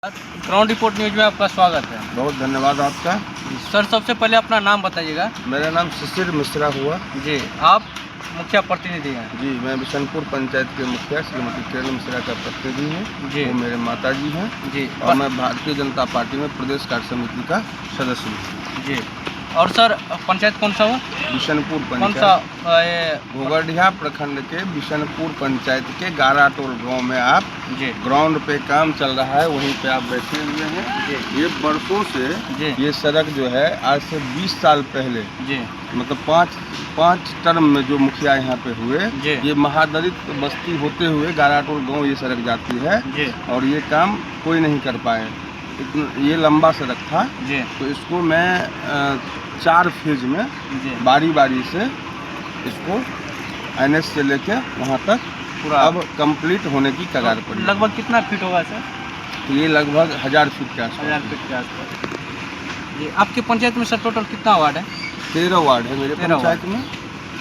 Ground report news में आपका स्वागत है। बहुत धन्यवाद आपका। सर, सबसे पहले अपना नाम बताइएगा। मेरा नाम शिशिर मिश्रा हुआ। जी, आप मुखिया प्रतिनिधि हैं। जी, मैं बिशनपुर पंचायत के मुखिया श्रीमती किरण मिश्रा का प्रतिनिधि हूँ। जी, वो मेरे माता जी हैं। जी, और मैं भारतीय जनता पार्टी में प्रदेश कार्य समिति का सदस्य हूँ। जी, और सर पंचायत कौन सा हुआ? बिशनपुर कौन पंचायत, सा? घोगडिया प्रखंड के बिशनपुर पंचायत के गाराटोल गांव में आप जी, ग्राउंड पे काम चल रहा है, वहीं पे आप बैठे हुए हैं। जी, ये बरसों से जी, ये सड़क जो है आज से 20 साल पहले, जी, मतलब पाँच टर्म में जो मुखिया यहाँ पे हुए, ये महादलित बस्ती होते हुए गाराटोल गांव ये सड़क जाती है। जी, और ये काम कोई नहीं कर पाए। ये लंबा सड़क था। जी, तो इसको मैं 4 फेज में बारी बारी से इसको NH से लेके वहाँ तक पूरा अब कंप्लीट होने की कगार पर। लगभग कितना फीट होगा सर? तो ये लगभग 1000 फीट के आसपास। 1000 फीट के आसपास। जी, आपकी पंचायत में सर टोटल कितना वार्ड है? 13 वार्ड है मेरे पंचायत में।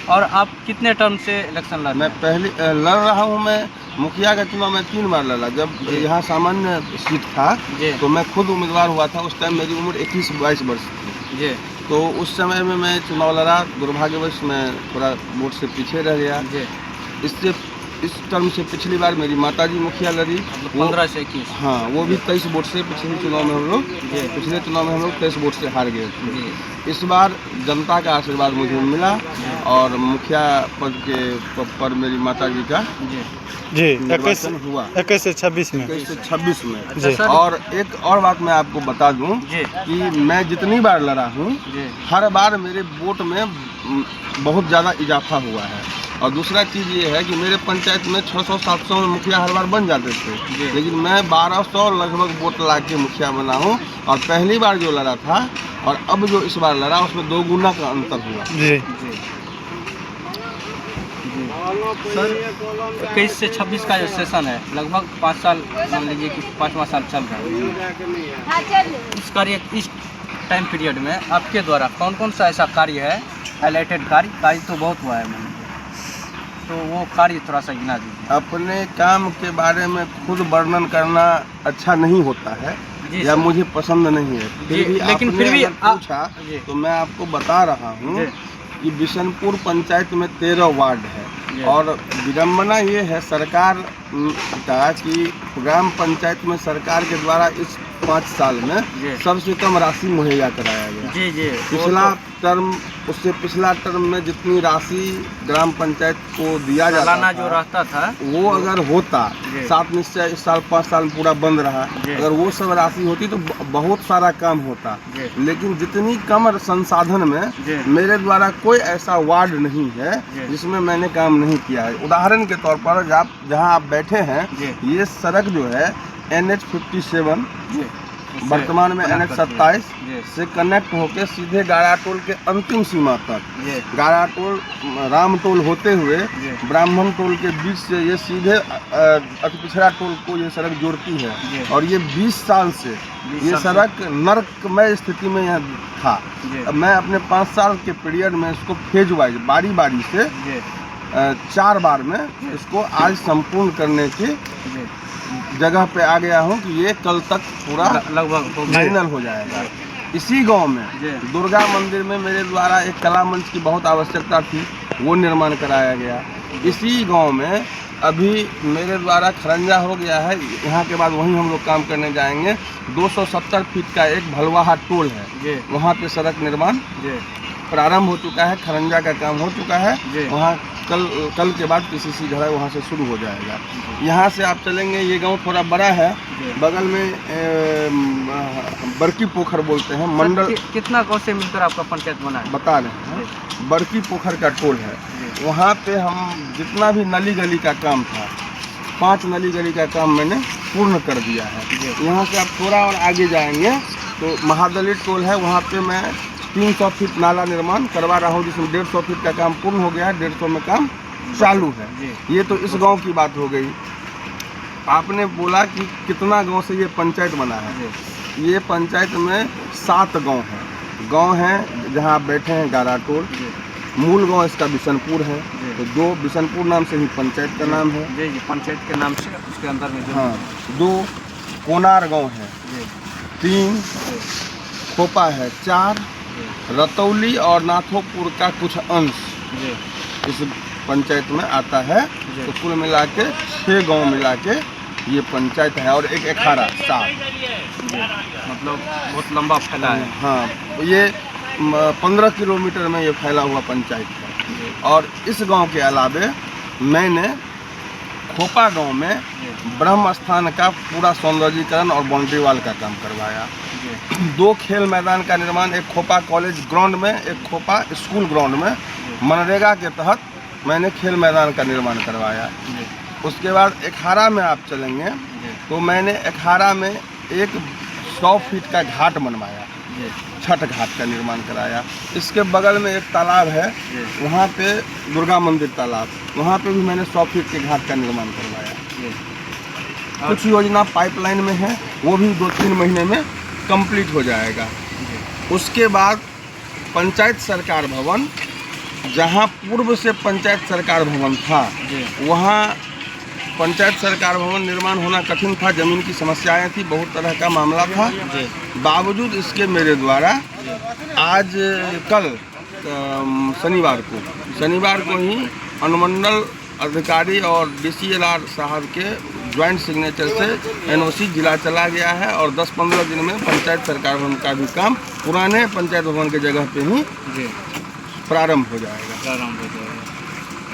और आप कितने टर्म से इलेक्शन लड़ रहे हैं? मैं पहले लड़ रहा हूँ। मैं मुखिया का चुनाव मैं 3 बार लड़ा। जब यहाँ सामान्य सीट था तो मैं खुद उम्मीदवार हुआ था। उस टाइम मेरी उम्र 21-22 वर्ष थी। जी, तो उस समय में मैं चुनाव लड़ा। दुर्भाग्यवश मैं थोड़ा वोट से पीछे रह गया। जी, इस टर्म से पिछली बार मेरी माताजी मुखिया लड़ी, 15 से 21। हाँ, वो भी 23 वोट से। पिछले चुनाव में हम लोग 23 वोट से हार गए थे। इस बार जनता का आशीर्वाद मुझे मिला और मुखिया पद के पर मेरी माताजी का जी 21 हुआ। 21 से 26 में। 21 से 26 में। और एक और बात मैं आपको बता दूं कि मैं जितनी बार लड़ा हूँ, हर बार मेरे वोट में बहुत ज़्यादा इजाफा हुआ है। और दूसरा चीज़ ये है कि मेरे पंचायत में 600-700 में मुखिया हर बार बन जाते थे, लेकिन मैं 1200 लगभग वोट ला के मुखिया बना हूँ। और पहली बार जो लड़ा था और अब जो इस बार लड़ा, उसमें 2 गुना का अंतर हुआ। जी, सर 21 से 26 का जो सेशन है, लगभग 5 साल, मान लीजिए कि 5वां साल चल रहा है। इस टाइम पीरियड में आपके द्वारा कौन कौन सा ऐसा कार्य है, हाईलाइटेड कार्य तो बहुत हुआ है मैंने, तो वो कार्य थोड़ा सा गिना दीजिए। अपने काम के बारे में खुद वर्णन करना अच्छा नहीं होता है या मुझे पसंद नहीं है। लेकिन फिर भी पूछा तो मैं आपको बता रहा हूँ कि बिशनपुर पंचायत में 13 वार्ड है। और विडम्बना ये है सरकार का कि ग्राम पंचायत में सरकार के द्वारा इस 5 साल में सबसे कम राशि मुहैया कराया गया। जी, पिछला टर्म, उससे पिछला टर्म में जितनी राशि ग्राम पंचायत को दिया जाता था, जो रहता था, वो अगर होता, 7 निश्चय इस साल 5 साल पूरा बंद रहा, अगर वो सब राशि होती तो बहुत सारा काम होता। लेकिन जितनी कम संसाधन में मेरे द्वारा कोई ऐसा वार्ड नहीं है जिसमें मैंने काम नहीं किया है। उदाहरण के तौर पर जहाँ आप बैठे हैं, ये सड़क जो है NH 57 वर्तमान में NH 27 से कनेक्ट होकर सीधे गाराटोल के अंतिम सीमा तक, गाराटोल रामटोल होते हुए ब्राह्मण टोल के बीच से ये सीधे अति पिछड़ा टोल को ये सड़क जोड़ती है। और ये 20 साल से ये सड़क नर्कमय स्थिति में यहाँ था। अब मैं अपने 5 साल के पीरियड में इसको फेज वाइज बारी बारी से 4 बार में इसको आज संपूर्ण करने की जगह पे आ गया हूँ कि ये कल तक पूरा लगभग फाइनल हो जाएगा। इसी गांव में दुर्गा मंदिर में मेरे द्वारा एक कला मंच की बहुत आवश्यकता थी, वो निर्माण कराया गया। इसी गांव में अभी मेरे द्वारा खरंजा हो गया है। यहाँ के बाद वहीं हम लोग काम करने जाएंगे। 270 फीट का एक भलवाहा टोल है, वहाँ पे सड़क निर्माण प्रारंभ हो चुका है, खरंजा का काम हो चुका है। वहाँ कल के बाद PCC घर वहाँ से शुरू हो जाएगा। यहाँ से आप चलेंगे, ये गांव थोड़ा बड़ा है, बगल में बरकी पोखर बोलते हैं मंडल। कितना गाँव से मिलकर आपका पंचायत बना है? बता रहे हैं, बरकी पोखर का टोल है। वहाँ पे हम जितना भी नली गली का काम था, 5 नली गली का काम मैंने पूर्ण कर दिया है। यहाँ से आप थोड़ा और आगे जाएंगे तो महादलित टोल है, वहाँ पे मैं 300 फीट नाला निर्माण करवा रहा हूँ, जिसमें 150 फीट का काम पूर्ण हो गया है, 150 में काम चालू है। ये तो इस गांव की बात हो गई। आपने बोला कि कितना गांव से ये पंचायत बना है। ये पंचायत में 7 गांव हैं जहां आप बैठे हैं गाराटोल। मूल गांव इसका बिशनपुर है, तो 2 बिशनपुर नाम से ही पंचायत का नाम है। जी, पंचायत के नाम से उसके अंदर में हाँ 2 कोनार गांव है जी 3, खोपा है 4, रतौली और नाथोपुर का कुछ अंश जी इस पंचायत में आता है। जी। तो कुल मिला के 6 गाँव मिला के ये पंचायत है और एक अखाड़ा 7। मतलब बहुत लंबा फैला है। हाँ, ये 15 किलोमीटर में ये फैला हुआ पंचायत है। और इस गांव के अलावे मैंने खोपा गांव में ब्रह्म स्थान का पूरा सौंदर्यीकरण और बाउंड्री वाल का काम करवाया। 2 खेल मैदान का निर्माण, एक खोपा कॉलेज ग्राउंड में, एक खोपा स्कूल ग्राउंड में मनरेगा के तहत मैंने खेल मैदान का निर्माण करवाया। उसके बाद अखाड़ा में आप चलेंगे तो मैंने अखाड़ा में एक 100 फीट का घाट बनवाया, छठ घाट का निर्माण कराया। इसके बगल में एक तालाब है, वहाँ पे दुर्गा मंदिर तालाब, वहाँ पे भी मैंने 100 फीट के घाट का निर्माण करवाया। कुछ योजना पाइपलाइन में है, वो भी 2-3 महीने में कंप्लीट हो जाएगा। उसके बाद पंचायत सरकार भवन, जहाँ पूर्व से पंचायत सरकार भवन था, वहाँ पंचायत सरकार भवन निर्माण होना कठिन था, ज़मीन की समस्याएं थी, बहुत तरह का मामला था। बावजूद इसके मेरे द्वारा आज कल शनिवार को ही अनुमंडल अधिकारी और DCLR साहब के ज्वाइंट सिग्नेचर से NOC जिला चला गया है और 10-15 दिन में पंचायत सरकार भवन का भी काम पुराने पंचायत भवन के जगह पे ही प्रारंभ हो जाएगा।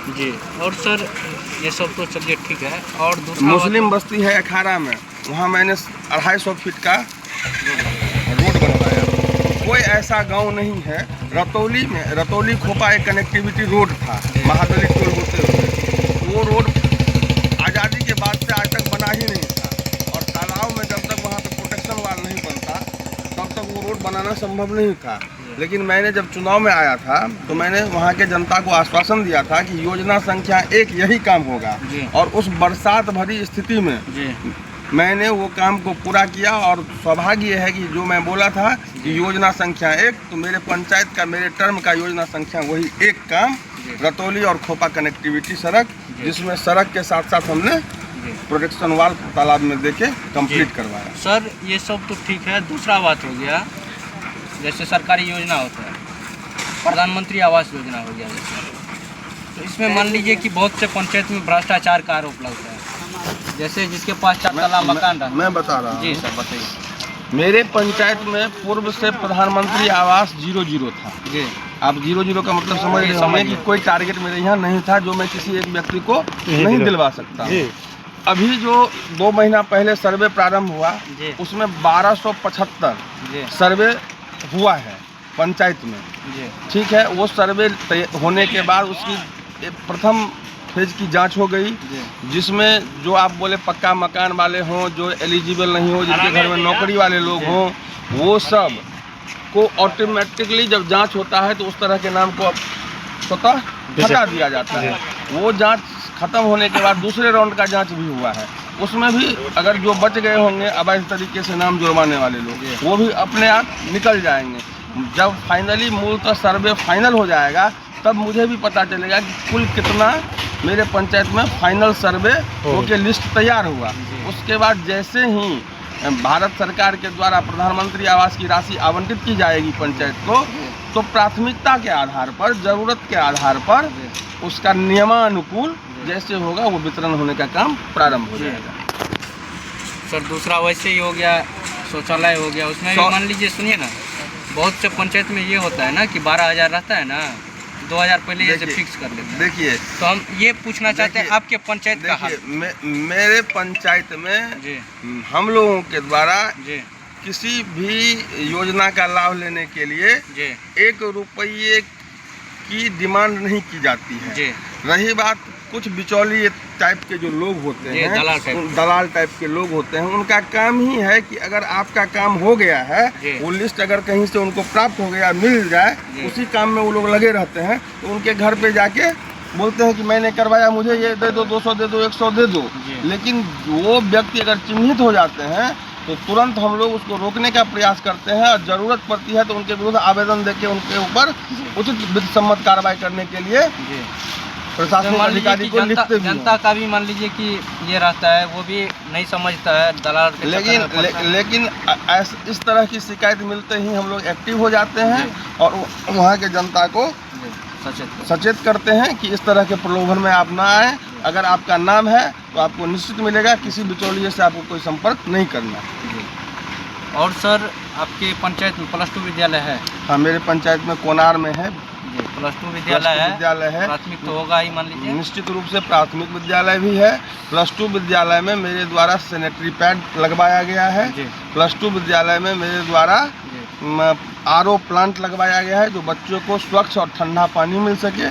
जी। और सर ये सब तो चलिए ठीक है, और दूसरा मुस्लिम बस्ती है अखाड़ा में, वहाँ मैंने 250 फीट का रोड बनवाया। कोई ऐसा गांव नहीं है, रतौली खोपा एक कनेक्टिविटी रोड था, महादलित टोल होते हुए, वो रोड आज़ादी के बाद से आज तक बना ही नहीं था। और तालाब में जब तक वहाँ पे प्रोटेक्शन वाल नहीं बनता तब तक वो रोड बनाना संभव नहीं था। लेकिन मैंने जब चुनाव में आया था तो मैंने वहाँ के जनता को आश्वासन दिया था कि योजना संख्या 1 यही काम होगा, और उस बरसात भरी स्थिति में मैंने वो काम को पूरा किया। और सौभाग्य है कि जो मैं बोला था कि योजना संख्या 1, तो मेरे पंचायत का, मेरे टर्म का योजना संख्या वही 1 काम, रतौली और खोपा कनेक्टिविटी सड़क, जिसमें सड़क के साथ साथ हमने प्रोटेक्शन वाल तालाब में देके कंप्लीट करवाया। सर ये सब तो ठीक है, दूसरा बात हो गया जैसे सरकारी योजना होता है, प्रधानमंत्री आवास योजना हो गया जैसे, तो इसमें मान लीजिए कि बहुत से पंचायत में भ्रष्टाचार का आरोप लगता है, जैसे जिसके पास 4 तला मकान रहा। मैं बता रहा हूँ। जी सर बताइए। मेरे पंचायत में पूर्व से प्रधानमंत्री आवास 0 था। जी। आप 0 का मतलब समझ रहे होंगे कि कोई टारगेट मेरे यहाँ नहीं था जो मैं किसी एक व्यक्ति को नहीं दिलवा सकता। अभी जो 2 महीना पहले सर्वे प्रारंभ हुआ, उसमें 1275 सर्वे हुआ है पंचायत में। ठीक है, वो सर्वे होने के बाद उसकी प्रथम फेज की जांच हो गई, जिसमें जो आप बोले पक्का मकान वाले हों, जो एलिजिबल नहीं हो, जिनके घर में नौकरी वाले लोग हों, वो सब को ऑटोमेटिकली जब जांच होता है तो उस तरह के नाम को स्वतः हटा दिया जाता है। वो जांच खत्म होने के बाद दूसरे राउंड का जांच भी हुआ है, उसमें भी अगर जो बच गए होंगे अवैध तरीके से नाम जुर्माने वाले लोग, वो भी अपने आप निकल जाएंगे। जब फाइनली मूलतः सर्वे फाइनल हो जाएगा तब मुझे भी पता चलेगा कि कुल कितना मेरे पंचायत में फाइनल सर्वे होके लिस्ट तैयार हुआ। उसके बाद जैसे ही भारत सरकार के द्वारा प्रधानमंत्री आवास की राशि आवंटित की जाएगी पंचायत को, तो प्राथमिकता के आधार पर, ज़रूरत के आधार पर उसका नियमानुकूल जैसे होगा वो वितरण होने का काम प्रारंभ हो जाएगा। सर दूसरा वैसे ही हो गया, शौचालय हो गया, उसमें भी मान लीजिए, सुनिए ना, बहुत से पंचायत में ये होता है ना कि 12,000 रहता है ना, 2,000 पहले जैसे फिक्स कर लेते हैं। देखिए, तो हम ये पूछना चाहते हैं आपके पंचायत का हाल। मेरे पंचायत में हम लोगों के द्वारा किसी भी योजना का लाभ लेने के लिए 1 रुपये की डिमांड नहीं की जाती है। रही बात कुछ बिचौली टाइप के जो लोग होते हैं, दलाल टाइप के लोग होते हैं, उनका काम ही है कि अगर आपका काम हो गया है, वो लिस्ट अगर कहीं से उनको प्राप्त हो गया, मिल जाए, उसी काम में वो लोग लगे रहते हैं। तो उनके घर पे जाके बोलते हैं कि मैंने करवाया, मुझे ये दे दो, 200 दे दो, 100 दे दो। लेकिन वो व्यक्ति अगर चिन्हित हो जाते हैं तो तुरंत हम लोग उसको रोकने का प्रयास करते हैं, और ज़रूरत पड़ती है तो उनके विरुद्ध आवेदन देके उनके ऊपर उचित विधि सम्मत कार्रवाई करने के लिए प्रशासनिक मान लीजिए अधिकारी कि को लिखते भी हैं। जनता का भी मान लीजिए कि ये रहता है, वो भी नहीं समझता है, दलाल के चक्कर में पड़ता है। लेकिन इस तरह की शिकायत मिलते ही हम लोग एक्टिव हो जाते हैं और वहाँ के जनता को सचेत करते हैं कि इस तरह के प्रलोभन में आप ना आए। अगर आपका नाम है तो आपको निश्चित मिलेगा, किसी बिचौलिए से आपको कोई संपर्क नहीं करना। और सर आपके पंचायत में +2 विद्यालय है? हाँ, मेरे पंचायत में कोनार में है +2 विद्यालय है। प्राथमिक तो होगा ही मान लीजिए। निश्चित रूप से प्राथमिक विद्यालय भी है। +2 विद्यालय में मेरे द्वारा सैनिटरी पैड लगवाया गया है। +2 विद्यालय में मेरे द्वारा RO प्लांट लगवाया गया है, जो बच्चों को स्वच्छ और ठंडा पानी मिल सके।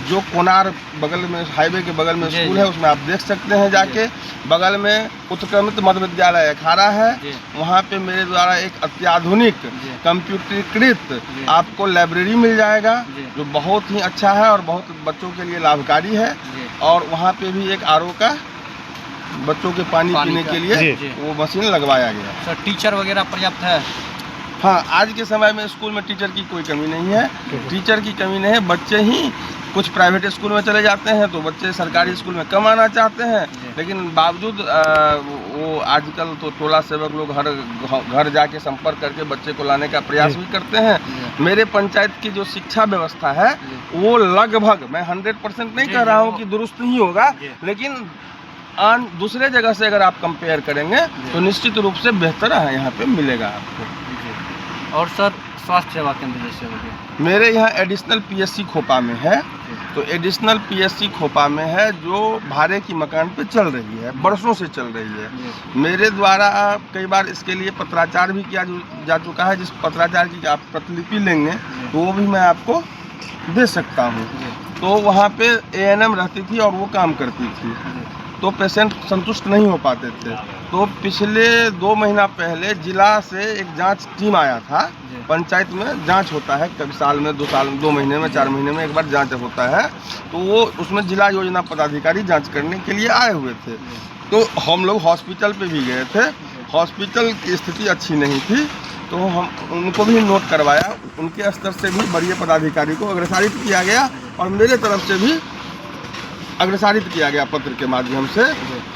जो कोनार बगल में हाईवे के बगल में स्कूल है, उसमें आप देख सकते हैं जाके। बगल में उत्क्रमित मध्य विद्यालय अखाड़ा है, वहाँ पे मेरे द्वारा एक अत्याधुनिक कंप्यूटरीकृत आपको लाइब्रेरी मिल जाएगा, जो बहुत ही अच्छा है और बहुत बच्चों के लिए लाभकारी है। और वहाँ पे भी एक RO का बच्चों के पानी पीने के लिए वो मशीन लगवाया गया। सर टीचर वगैरह पर्याप्त है? हाँ, आज के समय में स्कूल में टीचर की कोई कमी नहीं है। टीचर की कमी नहीं है, बच्चे ही कुछ प्राइवेट स्कूल में चले जाते हैं तो बच्चे सरकारी स्कूल में कम आना चाहते हैं। लेकिन बावजूद वो आजकल तो टोला सेवक लोग हर घर जाके संपर्क करके बच्चे को लाने का प्रयास भी करते हैं। मेरे पंचायत की जो शिक्षा व्यवस्था है वो लगभग, मैं 100% नहीं कह रहा हूँ कि दुरुस्त ही होगा, लेकिन दूसरे जगह से अगर आप कंपेयर करेंगे तो निश्चित रूप से बेहतर है यहाँ पे मिलेगा आपको। और सर स्वास्थ्य सेवा केंद्र जैसे हो गया? मेरे यहाँ एडिशनल PSC खोपा में है। तो एडिशनल PSC खोपा में है, जो भाड़े की मकान पे चल रही है, बरसों से चल रही है। मेरे द्वारा कई बार इसके लिए पत्राचार भी किया जा चुका है। जिस पत्राचार की आप प्रतिलिपि लेंगे तो वो भी मैं आपको दे सकता हूँ। तो वहाँ पे ANM रहती थी और वो काम करती थी, तो पेशेंट संतुष्ट नहीं हो पाते थे। तो पिछले 2 महीना पहले जिला से एक जांच टीम आया था। पंचायत में जांच होता है, कभी साल में 2 महीने में 4 महीने में एक बार जांच होता है। तो वो उसमें जिला योजना पदाधिकारी जांच करने के लिए आए हुए थे। तो हम लोग हॉस्पिटल पे भी गए थे। हॉस्पिटल की स्थिति अच्छी नहीं थी, तो हम उनको भी नोट करवाया। उनके स्तर से भी वरीय पदाधिकारी को अग्रसारित किया गया और मेरे तरफ से भी अग्रसारित किया गया पत्र के माध्यम से।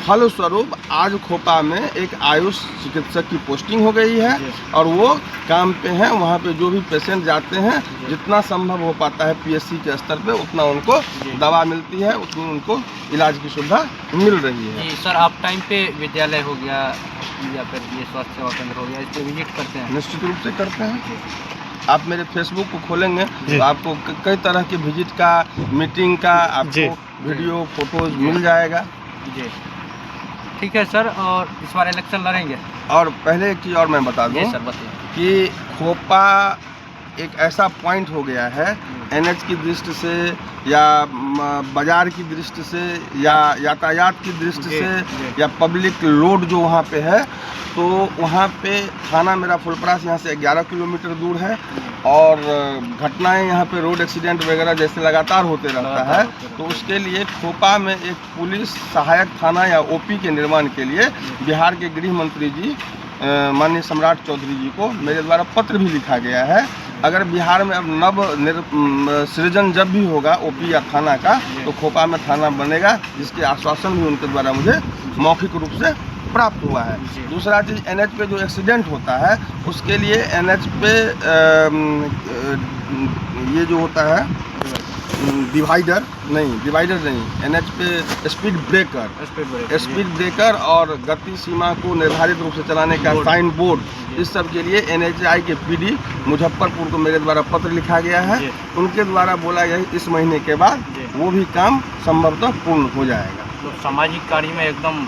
फलस्वरूप आज खोपा में एक आयुष चिकित्सक की पोस्टिंग हो गई है और वो काम पे हैं। वहाँ पे जो भी पेशेंट जाते हैं, जितना संभव हो पाता है PSC के स्तर पे, उतना उनको दवा मिलती है, उतनी उनको इलाज की सुविधा मिल रही है। जी सर, आप टाइम पे विद्यालय हो गया या फिर ये स्वास्थ्य सेवा केंद्र हो गया, इस पर विजिट करते हैं? निश्चित रूप से करते हैं। आप मेरे फेसबुक को खोलेंगे तो आपको कई तरह के विजिट का, मीटिंग का आपको वीडियो फोटोज मिल जाएगा। जी ठीक है सर। और इस बार इलेक्शन लड़ेंगे? और पहले एक चीज़ और मैं बता दूं सर, बताइए कि खोपा एक ऐसा पॉइंट हो गया है, NH की दृष्टि से या बाजार की दृष्टि से या यातायात की दृष्टि से या पब्लिक लोड जो वहाँ पे है, तो वहाँ पे थाना मेरा फुलपरास यहाँ से 11 किलोमीटर दूर है और घटनाएं यहाँ पे रोड एक्सीडेंट वगैरह जैसे लगातार होते रहता है। तो उसके लिए खोपा में एक पुलिस सहायक थाना या OP के निर्माण के लिए बिहार के गृह मंत्री जी माननीय सम्राट चौधरी जी को मेरे द्वारा पत्र भी लिखा गया है। अगर बिहार में अब सृजन जब भी होगा OP या थाना का, तो खोपा में थाना बनेगा, जिसके आश्वासन भी उनके द्वारा मुझे मौखिक रूप से प्राप्त हुआ है। दूसरा चीज़, NH पे जो एक्सीडेंट होता है उसके लिए NH पे ये जो होता है डिवाइडर नहीं, NH पे स्पीड ब्रेकर और गति सीमा को निर्धारित रूप से चलाने का साइन बोर्ड, इस सब के लिए NHI के PD मुजफ्फरपुर को मेरे द्वारा पत्र लिखा गया है। उनके द्वारा बोला गया है इस महीने के बाद वो भी काम संभवतः पूर्ण हो जाएगा। तो सामाजिक कार्य में एकदम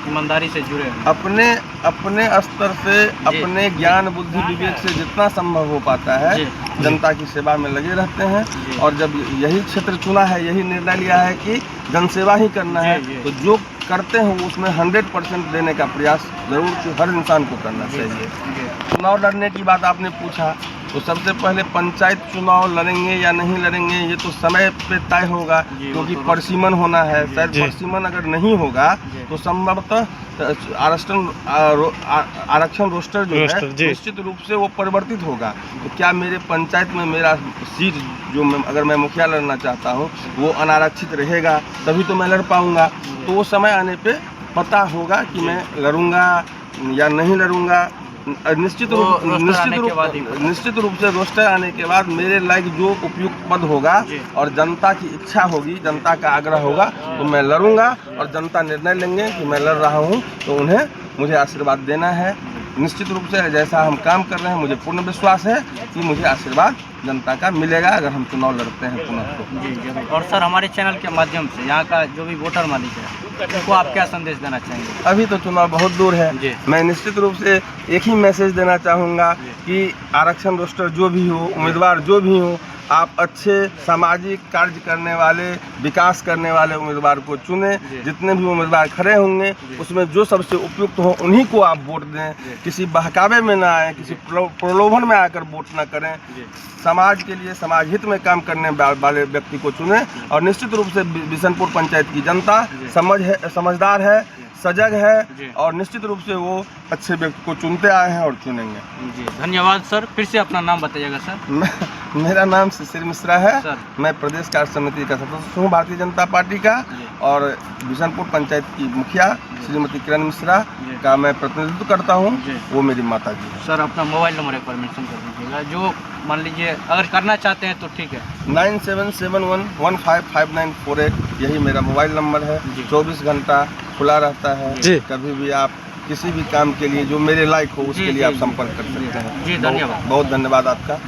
ईमानदारी से जुड़े हैं। अपने स्तर से, अपने ज्ञान बुद्धि विवेक से जितना संभव हो पाता है जनता की सेवा में लगे रहते हैं। और जब यही क्षेत्र चुना है, यही निर्णय लिया है कि जनसेवा ही करना है, तो जो करते हैं उसमें 100% देने का प्रयास जरूर हर इंसान को करना चाहिए। चुनाव लड़ने की बात आपने पूछा, तो सबसे पहले पंचायत चुनाव लड़ेंगे या नहीं लड़ेंगे ये तो समय पे तय होगा, क्योंकि परिसीमन होना है। शायद परिसीमन अगर नहीं होगा तो संभवतः आरक्षण रोस्टर जो है निश्चित रूप से वो परिवर्तित होगा। तो क्या मेरे पंचायत में मेरा सीट जो अगर मैं मुखिया लड़ना चाहता हूँ वो अनारक्षित रहेगा, तभी तो मैं लड़ पाऊँगा। तो वो समय आने पे पता होगा कि मैं लड़ूंगा या नहीं लड़ूंगा। निश्चित रूप से रोस्टर आने के बाद मेरे लायक जो उपयुक्त पद होगा और जनता की इच्छा होगी, जनता का आग्रह होगा, तो मैं लड़ूंगा और जनता निर्णय लेंगे कि मैं लड़ रहा हूं, तो उन्हें मुझे आशीर्वाद देना है। निश्चित रूप से जैसा हम काम कर रहे हैं मुझे पूर्ण विश्वास है कि मुझे आशीर्वाद जनता का मिलेगा अगर हम चुनाव लड़ते हैं पुनः तो। जी जरूर। और सर हमारे चैनल के माध्यम से यहाँ का जो भी वोटर मालिक है उनको आप क्या संदेश देना चाहेंगे? अभी तो चुनाव बहुत दूर है, मैं निश्चित रूप से एक ही मैसेज देना चाहूँगा कि आरक्षण रोस्टर जो भी हो, उम्मीदवार जो भी हो, आप अच्छे सामाजिक कार्य करने वाले, विकास करने वाले उम्मीदवार को चुनें। जितने भी उम्मीदवार खड़े होंगे उसमें जो सबसे उपयुक्त हो उन्हीं को आप वोट दें। किसी बहकावे में ना आए, किसी प्रलोभन में आकर वोट ना करें। समाज के लिए, समाज हित में काम करने वाले व्यक्ति को चुनें। और निश्चित रूप से बिशनपुर पंचायत की जनता समझदार है, सजग है और निश्चित रूप से वो अच्छे व्यक्ति को चुनते आए हैं और चुनेंगे। जी धन्यवाद सर। फिर से अपना नाम बताइएगा सर। मेरा नाम शिशिर मिश्रा है सर। मैं प्रदेश कार्य समिति का सदस्य हूँ भारतीय जनता पार्टी का, और बिशनपुर पंचायत की मुखिया श्रीमती किरण मिश्रा का मैं प्रतिनिधित्व करता हूँ। वो मेरी माता जी है। सर अपना मोबाइल नंबर एक बार मेंशन कर दीजिएगा, जो मान लीजिए अगर करना चाहते हैं तो ठीक है। 9771155948 यही मेरा मोबाइल नंबर है। 24 घंटा खुला रहता है। कभी भी आप किसी भी काम के लिए जो मेरे लायक हो उसके लिए आप संपर्क कर सकते हैं। जी धन्यवाद। बहुत धन्यवाद आपका।